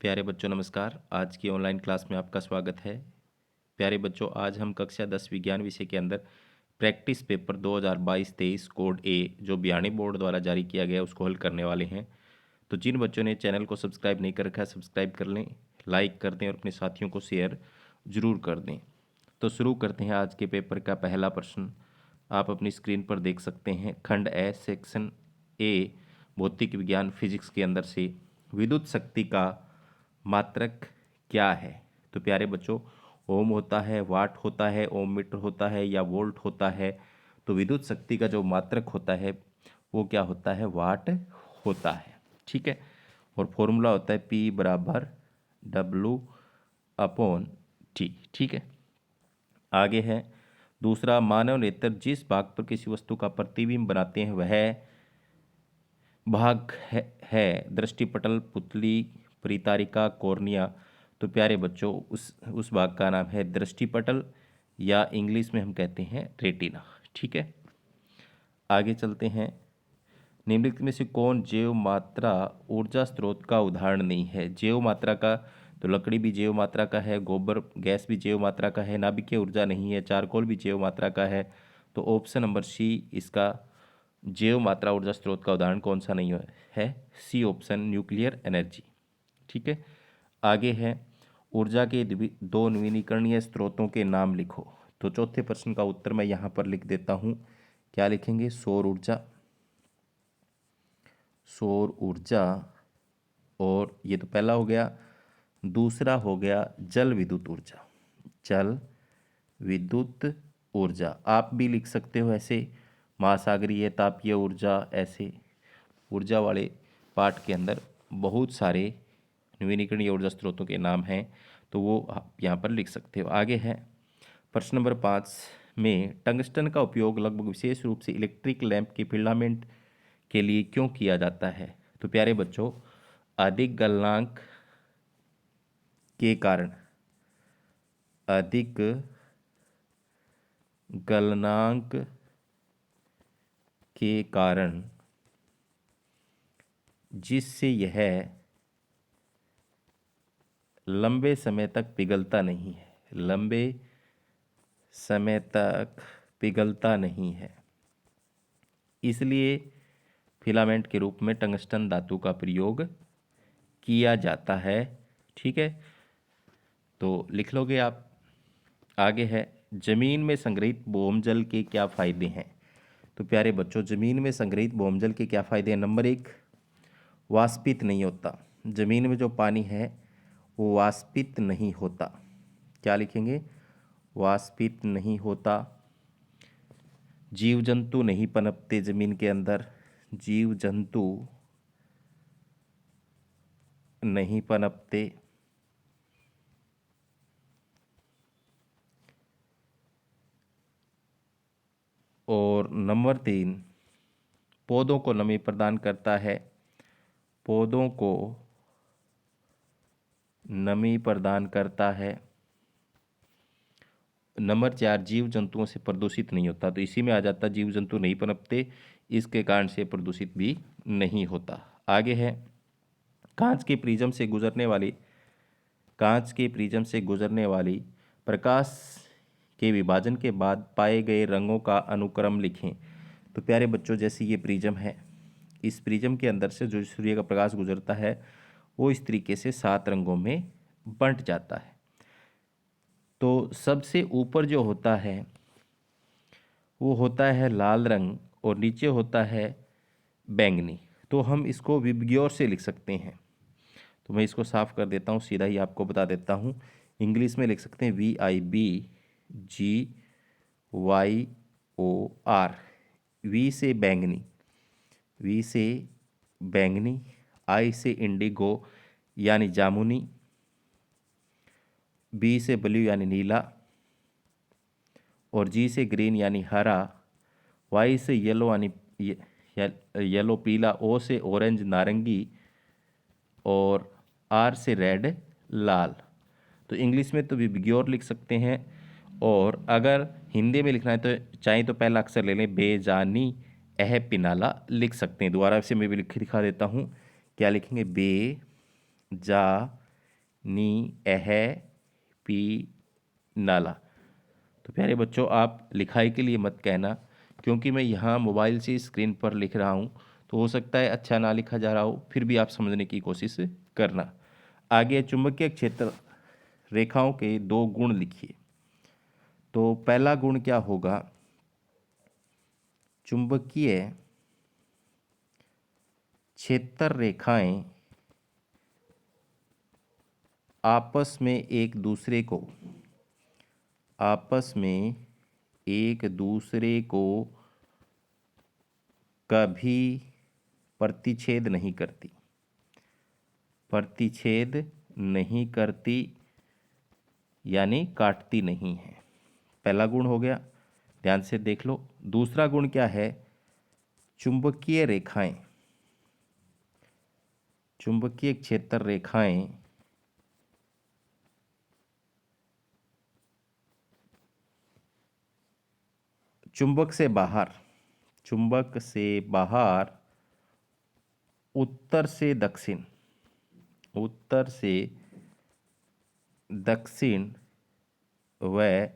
प्यारे बच्चों नमस्कार। आज की ऑनलाइन क्लास में आपका स्वागत है। प्यारे बच्चों, आज हम कक्षा 10 विज्ञान विषय के अंदर प्रैक्टिस पेपर 2022-23 कोड ए जो बियाणी बोर्ड द्वारा जारी किया गया उसको हल करने वाले हैं। तो जिन बच्चों ने चैनल को सब्सक्राइब नहीं कर रखा है सब्सक्राइब कर लें, लाइक कर दें और अपने साथियों को शेयर जरूर कर दें। तो शुरू करते हैं आज के पेपर का पहला प्रश्न। आप अपनी स्क्रीन पर देख सकते हैं। खंड ए सेक्शन ए भौतिक विज्ञान फिजिक्स के अंदर से विद्युत शक्ति का मात्रक क्या है। तो प्यारे बच्चों, ओम होता है, वाट होता है, ओम मीटर होता है या वोल्ट होता है। तो विद्युत शक्ति का जो मात्रक होता है वो क्या होता है, वाट होता है। ठीक है। और फॉर्मूला होता है P बराबर W/T। ठीक है। आगे है दूसरा, मानव नेत्र जिस भाग पर किसी वस्तु का प्रतिबिंब बनाते हैं वह भाग है दृष्टिपटल, पुतली, परितारिका, कॉर्निया। तो प्यारे बच्चों, उस भाग का नाम है दृष्टिपटल या इंग्लिश में हम कहते हैं रेटिना। ठीक है। आगे चलते हैं। निम्नलिखित में से कौन जैव मात्रा ऊर्जा स्रोत का उदाहरण नहीं है। जैव मात्रा का तो लकड़ी भी जैव मात्रा का है, गोबर गैस भी जैव मात्रा का है, नाभिकीय ऊर्जा नहीं है, चारकोल भी जैव मात्रा का है। तो ऑप्शन नंबर सी इसका जैव मात्रा ऊर्जा स्रोत का उदाहरण कौन सा नहीं है, सी ऑप्शन न्यूक्लियर एनर्जी। ठीक है। आगे है ऊर्जा के दो नवीनीकरणीय स्रोतों के नाम लिखो। तो चौथे प्रश्न का उत्तर मैं यहाँ पर लिख देता हूँ। क्या लिखेंगे, सौर ऊर्जा, सौर ऊर्जा। और ये तो पहला हो गया। दूसरा हो गया जल विद्युत ऊर्जा, जल विद्युत ऊर्जा। आप भी लिख सकते हो ऐसे, महासागरीय तापीय ऊर्जा। ऐसे ऊर्जा वाले पार्ट के अंदर बहुत सारे नवीनीकरणीय ऊर्जा स्रोतों के नाम हैं, तो वो आप यहाँ पर लिख सकते हो। आगे है प्रश्न नंबर 5 में टंगस्टन का उपयोग लगभग विशेष रूप से इलेक्ट्रिक लैंप के फिलामेंट के लिए क्यों किया जाता है। तो प्यारे बच्चों, अधिक गलनांक के कारण, अधिक गलनांक के कारण जिससे यह लंबे समय तक पिघलता नहीं है, लंबे समय तक पिघलता नहीं है, इसलिए फिलामेंट के रूप में टंगस्टन धातु का प्रयोग किया जाता है। ठीक है, तो लिख लोगे आप। आगे है जमीन में संग्रहित भौमजल के क्या फायदे हैं। तो प्यारे बच्चों, जमीन में संग्रहित भौमजल के क्या फायदे हैं। नंबर 1, वाष्पित नहीं होता। जमीन में जो पानी है वो वाष्पित नहीं होता। क्या लिखेंगे, वाष्पित नहीं होता। जीव जंतु नहीं पनपते जमीन के अंदर, जीव जंतु नहीं पनपते। और नंबर 3, पौधों को नमी प्रदान करता है, पौधों को नमी प्रदान करता है। नंबर 4, जीव जंतुओं से प्रदूषित नहीं होता। तो इसी में आ जाता, जीव जंतु नहीं पनपते, इसके कारण से प्रदूषित भी नहीं होता। आगे है कांच के प्रिज्म से गुजरने वाली, कांच के प्रिज्म से गुजरने वाली प्रकाश के विभाजन के बाद पाए गए रंगों का अनुक्रम लिखें। तो प्यारे बच्चों, जैसे ये प्रिज्म है, इस प्रिज्म के अंदर से जो सूर्य का प्रकाश गुजरता है वो इस तरीके से 7 रंगों में बंट जाता है। तो सबसे ऊपर जो होता है वो होता है लाल रंग और नीचे होता है बैंगनी। तो हम इसको विबग्योर से लिख सकते हैं। तो मैं इसको साफ कर देता हूँ, सीधा ही आपको बता देता हूँ। इंग्लिश में लिख सकते हैं VIBGYOR। वी से बैंगनी, वी से बैंगनी, आई से इंडिगो यानी जामुनी, बी से ब्लू यानी नीला, और जी से ग्रीन यानी हरा, वाई से येलो यानी येलो पीला, ओ से ऑरेंज नारंगी, और आर से रेड लाल। तो इंग्लिश में तो विबग्योर लिख सकते हैं, और अगर हिंदी में लिखना है तो चाहे तो पहला अक्षर ले लें, बेजानी एह पिनाला लिख सकते हैं। दोबारा से मैं भी लिख दिखा देता हूँ। क्या लिखेंगे, बे जा नी एह पी नाला। तो प्यारे बच्चों, आप लिखाई के लिए मत कहना, क्योंकि मैं यहाँ मोबाइल से स्क्रीन पर लिख रहा हूँ, तो हो सकता है अच्छा ना लिखा जा रहा हो, फिर भी आप समझने की कोशिश करना। आगे चुंबकीय क्षेत्र रेखाओं के दो गुण लिखिए। तो पहला गुण क्या होगा? चुंबकीय क्षेत्र रेखाएं आपस में एक दूसरे को कभी प्रतिच्छेद नहीं करती, यानी काटती नहीं है। पहला गुण हो गया, ध्यान से देख लो। दूसरा गुण क्या है? चुंबकीय क्षेत्र रेखाएं चुंबक से बाहर उत्तर से दक्षिण व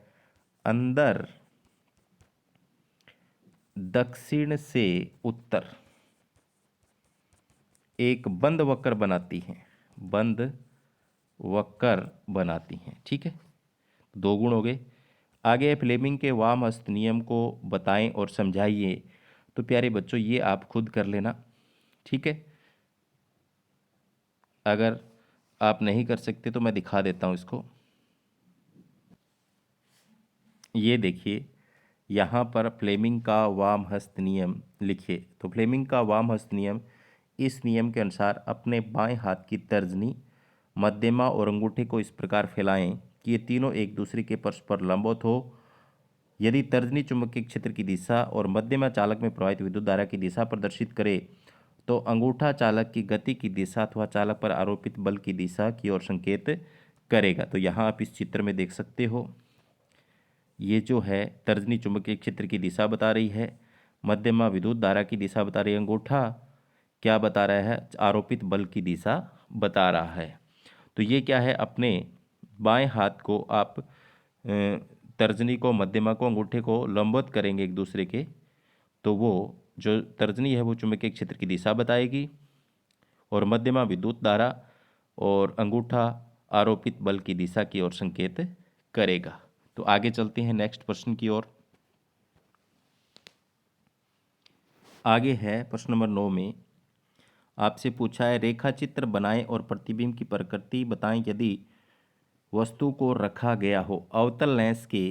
अंदर दक्षिण से उत्तर एक बंद वक्र बनाती हैं। ठीक है, दो गुण हो गए। आगे फ्लेमिंग के वाम हस्त नियम को बताएं और समझाइए। तो प्यारे बच्चों, ये आप खुद कर लेना। ठीक है, अगर आप नहीं कर सकते तो मैं दिखा देता हूं इसको। ये देखिए, यहाँ पर फ्लेमिंग का वाम हस्त नियम लिखिए। तो फ्लेमिंग का वाम हस्त नियम, इस नियम के अनुसार अपने बाएं हाथ की तर्जनी, मध्यमा और अंगूठे को इस प्रकार फैलाएं कि ये तीनों एक दूसरे के परस्पर लंबवत हो। यदि तर्जनी चुंबकीय क्षेत्र की दिशा और मध्यमा चालक में प्रवाहित विद्युत धारा की दिशा प्रदर्शित करे, तो अंगूठा चालक की गति की दिशा अथवा चालक पर आरोपित बल की दिशा की ओर संकेत करेगा। तो यहाँ आप इस चित्र में देख सकते हो, ये जो है तर्जनी चुंबकीय क्षेत्र की दिशा बता रही है, मध्यमा विद्युत धारा की दिशा बता रही है, अंगूठा क्या बता रहा है? आरोपित बल की दिशा बता रहा है। तो ये क्या है? अपने बाएं हाथ को आप तर्जनी को, मध्यमा को, अंगूठे को लंबवत करेंगे एक दूसरे के, तो वो जो तर्जनी है वो चुंबकीय क्षेत्र की दिशा बताएगी, और मध्यमा विद्युत धारा और अंगूठा आरोपित बल की दिशा की ओर संकेत करेगा। तो आगे चलते हैं नेक्स्ट प्रश्न की ओर। आगे है प्रश्न नंबर 9 में आपसे पूछा है, रेखा चित्र बनाएं और प्रतिबिंब की प्रकृति बताएं यदि वस्तु को रखा गया हो अवतल लेंस के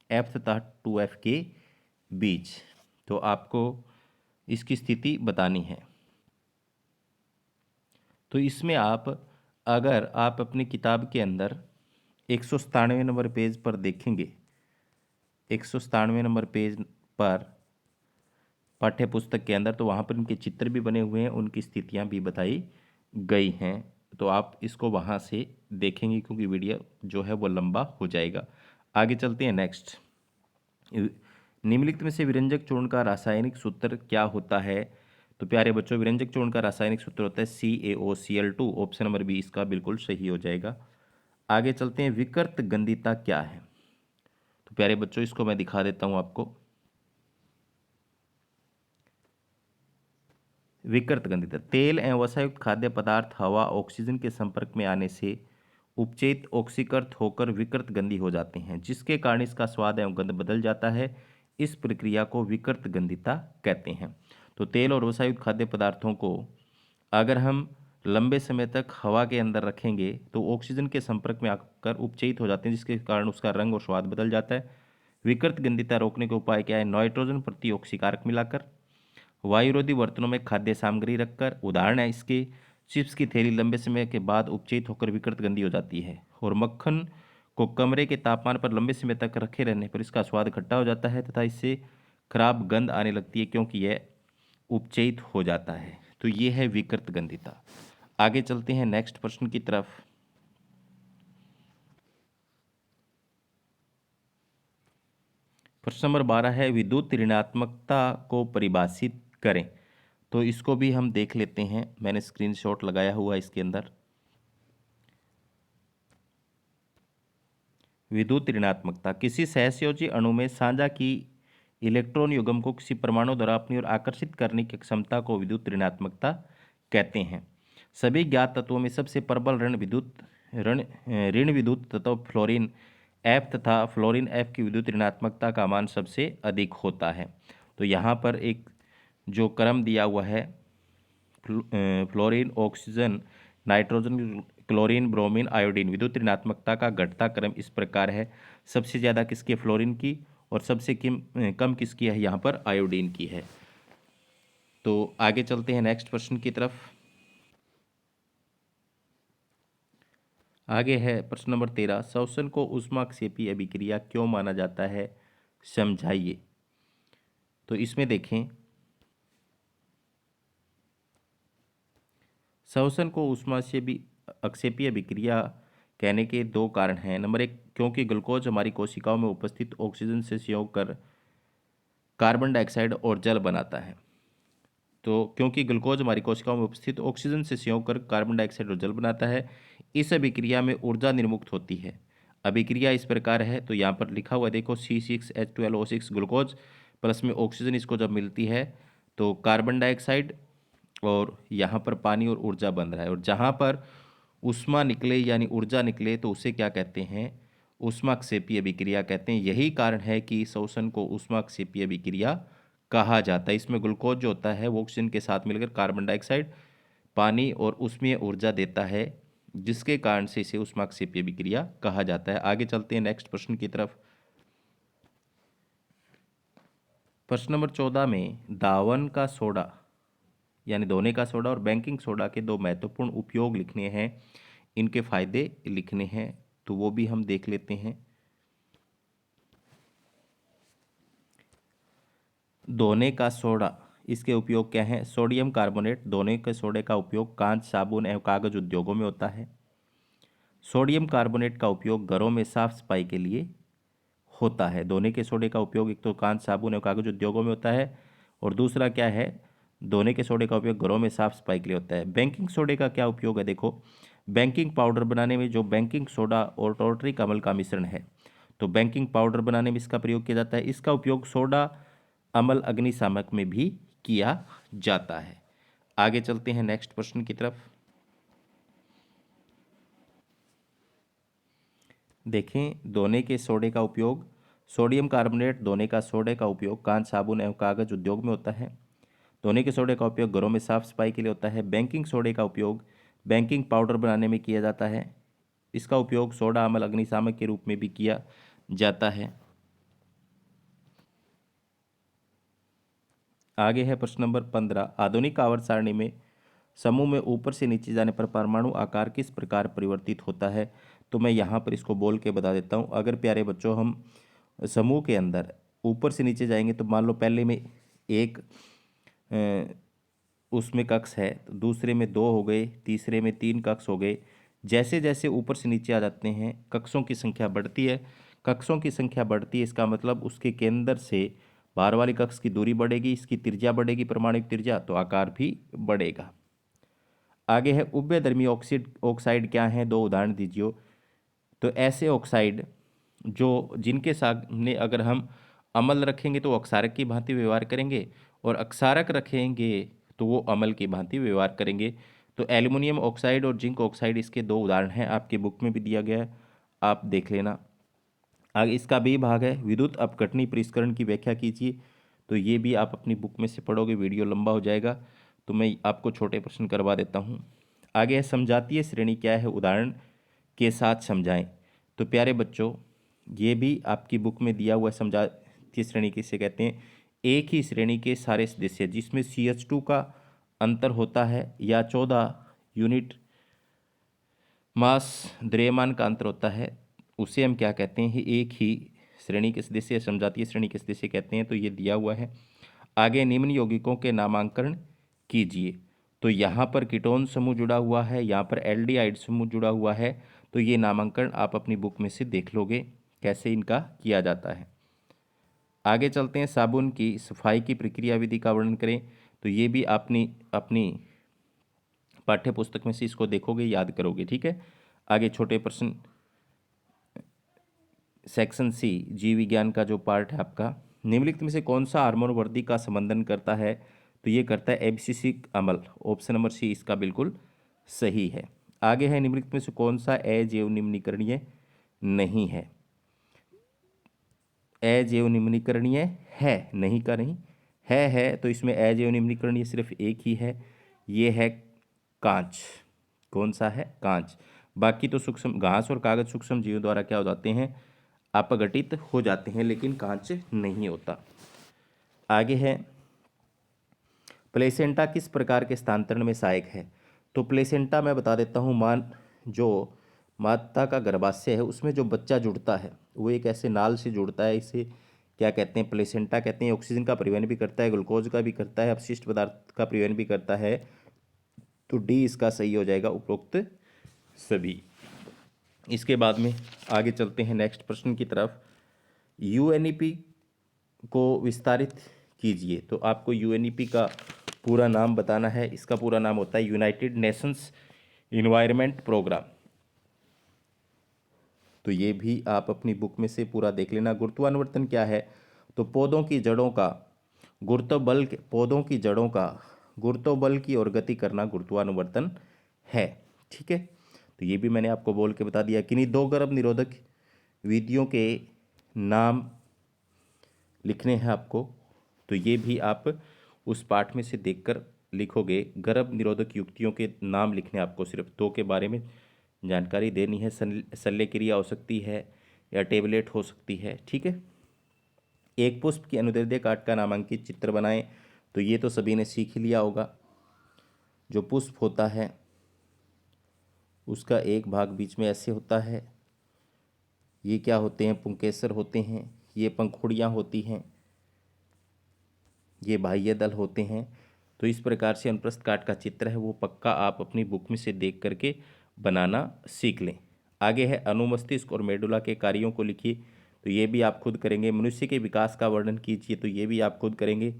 f तथा 2f के बीच। तो आपको इसकी स्थिति बतानी है। तो इसमें अगर आप अपनी किताब के अंदर 197 नंबर पेज पर देखेंगे, 197 नंबर पेज पर पाठ्य पुस्तक के अंदर, तो वहाँ पर इनके चित्र भी बने हुए हैं, उनकी स्थितियाँ भी बताई गई हैं। तो आप इसको वहाँ से देखेंगे, क्योंकि वीडियो जो है वो लंबा हो जाएगा। आगे चलते हैं नेक्स्ट। निम्नलिखित में से विरंजक चूर्ण का रासायनिक सूत्र क्या होता है? तो प्यारे बच्चों, विरंजक चूर्ण का रासायनिक सूत्र होता है CaOCl2। ऑप्शन नंबर बी इसका बिल्कुल सही हो जाएगा। आगे चलते हैं, विकृत गंधिता क्या है? तो प्यारे बच्चों, इसको मैं दिखा देता हूँ आपको। विकृत गंधिता, तेल एवं वसायुक्त खाद्य पदार्थ हवा ऑक्सीजन के संपर्क में आने से उपचयित ऑक्सीकृत होकर विकृत गंधी हो जाते हैं, जिसके कारण इसका स्वाद एवं गंध बदल जाता है। इस प्रक्रिया को विकृत गंधिता कहते हैं। तो तेल और वसायुक्त खाद्य पदार्थों को अगर हम लंबे समय तक हवा के अंदर रखेंगे तो ऑक्सीजन के संपर्क में आकर उपचयित हो जाते हैं, जिसके कारण उसका रंग और स्वाद बदल जाता है। विकृत गंधिता रोकने के उपाय क्या है? नाइट्रोजन प्रति ऑक्सीकारक मिलाकर, वायुरोधी बर्तनों में खाद्य सामग्री रखकर, उदाहरण है इसके चिप्स की थैली लंबे समय के बाद उपचयित होकर विकृत गंधी हो जाती है, और मक्खन को कमरे के तापमान पर लंबे समय तक रखे रहने पर इसका स्वाद खट्टा हो जाता है तथा इससे खराब गंध आने लगती है, क्योंकि यह उपचयित हो जाता है। तो ये है विकृत गंधिता। आगे चलते हैं नेक्स्ट प्रश्न की तरफ। प्रश्न नंबर 12 है, विद्युत ऋणात्मकता को परिभाषित करें। तो इसको भी हम देख लेते हैं, मैंने स्क्रीनशॉट लगाया हुआ है इसके अंदर। विद्युत ऋणात्मकता, किसी सहसंयोजी अणु में साझा की इलेक्ट्रॉन युग्म को किसी परमाणु द्वारा अपनी ओर आकर्षित करने की क्षमता को विद्युत ऋणात्मकता कहते हैं। सभी ज्ञात तत्वों में सबसे प्रबल ऋण विद्युत तत्व फ्लोरीन एफ तथा फ्लोरीन एफ की विद्युत ऋणात्मकता का मान सबसे अधिक होता है। तो यहाँ पर एक जो क्रम दिया हुआ है, fluorine, oxygen, nitrogen, chlorine, bromine, iodine, विद्युत ऋणात्मकता का घटता क्रम इस प्रकार है। सबसे ज़्यादा किसकी, फ्लोरीन की, और सबसे कम किसकी है, यहाँ पर आयोडीन की है। तो आगे चलते हैं नेक्स्ट प्रश्न की तरफ। आगे है प्रश्न नंबर 13, श्वसन को ऊष्माक्षेपी अभिक्रिया क्यों माना जाता है, समझाइए। तो इसमें देखें, श्वसन को ऊष्माक्षेपी अक्षेपीय अभिक्रिया कहने के दो कारण हैं। नंबर एक, क्योंकि ग्लूकोज हमारी कोशिकाओं में उपस्थित ऑक्सीजन से संयोग कर कार्बन डाइऑक्साइड और जल बनाता है। तो क्योंकि ग्लूकोज हमारी कोशिकाओं में उपस्थित ऑक्सीजन से संयोग कर कार्बन डाइऑक्साइड और जल बनाता है, इस अभिक्रिया में ऊर्जा निर्मुक्त होती है। अभिक्रिया इस प्रकार है, तो यहाँ पर लिखा हुआ देखो, C6H12O6 ग्लूकोज प्लस में ऑक्सीजन, इसको जब मिलती है तो कार्बन डाइऑक्साइड और यहाँ पर पानी और ऊर्जा बन रहा है। और जहाँ पर ऊष्मा निकले यानी ऊर्जा निकले तो उसे क्या कहते हैं, ऊष्माक्षेपीय अभिक्रिया कहते हैं। यही कारण है कि श्वसन को ऊष्माक्षेपीय अभिक्रिया कहा जाता है। इसमें ग्लूकोज जो होता है वो ऑक्सीजन के साथ मिलकर कार्बन डाइऑक्साइड, पानी और ऊष्मीय ऊर्जा देता है, जिसके कारण से इसे ऊष्माक्षेपीय अभिक्रिया कहा जाता है। आगे चलते हैं नेक्स्ट प्रश्न की तरफ। प्रश्न नंबर 14 में दावन का सोडा यानी धोने का सोडा और बेकिंग सोडा के दो महत्वपूर्ण उपयोग लिखने हैं, इनके फायदे लिखने हैं, तो वो भी हम देख लेते हैं। धोने का सोडा, इसके उपयोग क्या हैं, सोडियम कार्बोनेट, धोने के सोडे का उपयोग कांच, साबुन एवं कागज उद्योगों में होता है। सोडियम कार्बोनेट का उपयोग घरों में साफ सफाई के लिए होता है। धोने के सोडे का उपयोग एक तो कांच, साबुन एवं कागज उद्योगों में होता है, और दूसरा क्या है, धोने के सोडे का उपयोग घरों में साफ सफाई के लिए होता है। बेकिंग सोडे का क्या उपयोग है, देखो, बेकिंग पाउडर बनाने में जो बेकिंग सोडा और टार्टरिक अम्ल का मिश्रण है, तो बेकिंग पाउडर बनाने में इसका प्रयोग किया जाता है। इसका उपयोग सोडा अम्ल अग्निशामक में भी किया जाता है। आगे चलते हैं नेक्स्ट प्रश्न की तरफ। देखें, धोने के सोडे का उपयोग, सोडियम कार्बोनेट धोने का सोडे का उपयोग कांच, साबुन एवं कागज उद्योग में होता है। धोने के सोडे का उपयोग घरों में साफ सफाई के लिए होता है। बेकिंग सोडे का उपयोग बेकिंग पाउडर बनाने में किया जाता है। इसका उपयोग सोडा अम्ल अग्निशामक के रूप में भी किया जाता है। आगे है प्रश्न नंबर 15, आधुनिक आवर्त सारणी में समूह में ऊपर से नीचे जाने पर परमाणु आकार किस प्रकार परिवर्तित होता है। तो मैं यहाँ पर इसको बोल के बता देता हूँ। अगर प्यारे बच्चों हम समूह के अंदर ऊपर से नीचे जाएंगे तो मान लो पहले में एक उसमें कक्ष है, तो दूसरे में दो हो गए, तीसरे में तीन कक्ष हो गए। जैसे जैसे ऊपर से नीचे आ जाते हैं कक्षों की संख्या बढ़ती है। कक्षों की संख्या बढ़ती है, इसका मतलब उसके केंद्र से बाहर वाली कक्ष की दूरी बढ़ेगी, इसकी त्रिज्या बढ़ेगी, परमाणु त्रिज्या, तो आकार भी बढ़ेगा। आगे है उभयधर्मी ऑक्साइड क्या है, दो उदाहरण दीजिए। तो ऐसे ऑक्साइड जो जिनके सामने अगर हम अम्ल रखेंगे तो वो अक्षारक की भांति व्यवहार करेंगे, और अक्षारक रखेंगे तो वो अम्ल की भांति व्यवहार करेंगे। तो एल्युमिनियम ऑक्साइड और जिंक ऑक्साइड इसके दो उदाहरण हैं, आपकी बुक में भी दिया गया है, आप देख लेना। आगे इसका बी भाग है, विद्युत अपघटनी परिष्करण की व्याख्या कीजिए। तो ये भी आप अपनी बुक में से पढ़ोगे, वीडियो लंबा हो जाएगा, तो मैं आपको छोटे प्रश्न करवा देता हूँ। आगे है समजातीय श्रेणी क्या है, उदाहरण के साथ समझाएं। तो प्यारे बच्चों, ये भी आपकी बुक में दिया हुआ है। समजातीय श्रेणी किसे कहते हैं, एक ही श्रेणी के सारे सदस्य जिसमें CH2 का अंतर होता है या 14 यूनिट मास द्रव्यमान का अंतर होता है, उसे हम क्या कहते हैं, एक ही श्रेणी के सदस्य, समजातीय श्रेणी के सदस्य कहते हैं। तो ये दिया हुआ है। आगे निम्न यौगिकों के नामांकन कीजिए। तो यहाँ पर कीटोन समूह जुड़ा हुआ है, यहाँ पर एल्डिहाइड समूह जुड़ा हुआ है। तो ये नामांकन आप अपनी बुक में से देख लोगे कैसे इनका किया जाता है। आगे चलते हैं, साबुन की सफाई की प्रक्रिया विधि का वर्णन करें। तो ये भी अपनी अपनी पाठ्य पुस्तक में से इसको देखोगे, याद करोगे, ठीक है। आगे छोटे प्रश्न सेक्शन सी जीव विज्ञान का जो पार्ट है आपका, निम्नलिखित में से कौन सा हार्मोन वृद्धि का संबंधन करता है? तो ये करता है एब्सिसिक अम्ल। ऑप्शन नंबर सी इसका बिल्कुल सही है। आगे है, निम्नलिखित में से कौन सा अजैव निम्नीकरणीय नहीं है? अजैव निम्नीकरणीय है, नहीं का नहीं, है तो इसमें अजैव निम्नीकरणीय सिर्फ एक ही है, ये है कांच। कौन सा है? कांच। बाकी तो सूक्ष्म घास और कागज सूक्ष्म जीवों द्वारा क्या हो जाते हैं? अपघटित हो जाते हैं, लेकिन कांच नहीं होता। आगे है, प्लेसेंटा किस प्रकार के स्थानांतरण में सहायक है? तो प्लेसेंटा मैं बता देता हूँ, जो माता का गर्भाशय है उसमें जो बच्चा जुड़ता है वो एक ऐसे नाल से जुड़ता है, इसे क्या कहते हैं? प्लेसेंटा कहते हैं। ऑक्सीजन का परिवहन भी करता है, ग्लूकोज का भी करता है, अपशिष्ट पदार्थ का परिवहन भी करता है। तो डी इसका सही हो जाएगा, उपरोक्त सभी। इसके बाद में आगे चलते हैं नेक्स्ट प्रश्न की तरफ। यूएनईपी को विस्तारित कीजिए। तो आपको यूएनईपी का पूरा नाम बताना है। इसका पूरा नाम होता है यूनाइटेड नेशंस इन्वायरमेंट प्रोग्राम। तो ये भी आप अपनी बुक में से पूरा देख लेना। गुरुत्वानुवर्तन क्या है? तो पौधों की जड़ों का गुरुत्वबल की ओर गति करना गुरुत्वानुवर्तन है। ठीक है, तो ये भी मैंने आपको बोल के बता दिया। किन्हीं दो गर्भ निरोधक विधियों के नाम लिखने हैं आपको, तो ये भी आप उस पाठ में से देखकर लिखोगे। गर्भ निरोधक युक्तियों के नाम लिखने, आपको सिर्फ दो के बारे में जानकारी देनी है। शल्य क्रिया हो सकती है या टेबलेट हो सकती है। ठीक है, एक पुष्प की अनुदैर्ध्य काट का नामांकित चित्र बनाएं। तो ये तो सभी ने सीख ही लिया होगा। जो पुष्प होता है उसका एक भाग बीच में ऐसे होता है, ये क्या होते हैं? पुंकेसर होते हैं। ये पंखुड़ियाँ होती हैं, ये बाह्य दल होते हैं। तो इस प्रकार से अनुप्रस्थ काट का चित्र है वो पक्का आप अपनी बुक में से देख करके बनाना सीख लें। आगे है, अनुमस्तिष्क और मेडुला के कार्यों को लिखिए। तो ये भी आप खुद करेंगे। मनुष्य के विकास का वर्णन कीजिए। तो ये भी आप खुद करेंगे।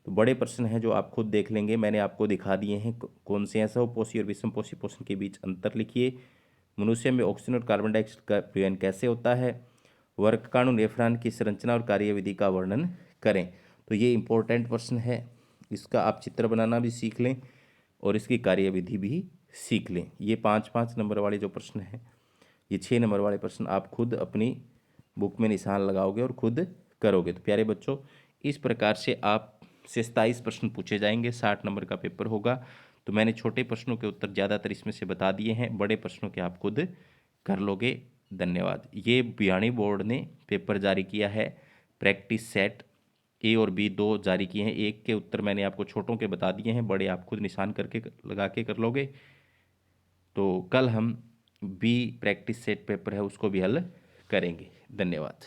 तो बड़े प्रश्न हैं जो आप खुद देख लेंगे, मैंने आपको दिखा दिए हैं कौन से हैं। स्वपोषी और विषमपोषी पोषण के बीच अंतर लिखिए। मनुष्य में ऑक्सीजन और कार्बन डाइऑक्साइड का परिवहन कैसे होता है? वर्गकाणु नेफ्रॉन की संरचना और कार्यविधि का वर्णन करें। तो ये इंपॉर्टेंट प्रश्न है, इसका आप चित्र बनाना भी सीख लें और इसकी कार्यविधि भी सीख लें। ये 5-5 नंबर वाले जो प्रश्न हैं, ये 6 नंबर वाले प्रश्न आप खुद अपनी बुक में निशान लगाओगे और खुद करोगे। तो प्यारे बच्चों, इस प्रकार से आप से 27 प्रश्न पूछे जाएंगे, 60 नंबर का पेपर होगा। तो मैंने छोटे प्रश्नों के उत्तर ज़्यादातर इसमें से बता दिए हैं, बड़े प्रश्नों के आप खुद कर लोगे। धन्यवाद। ये भिवानी बोर्ड ने पेपर जारी किया है, प्रैक्टिस सेट ए और बी दो जारी किए हैं। एक के उत्तर मैंने आपको छोटों के बता दिए हैं, बड़े आप खुद निशान करके लगा के कर लोगे। तो कल हम बी प्रैक्टिस सेट पेपर है उसको भी हल करेंगे। धन्यवाद।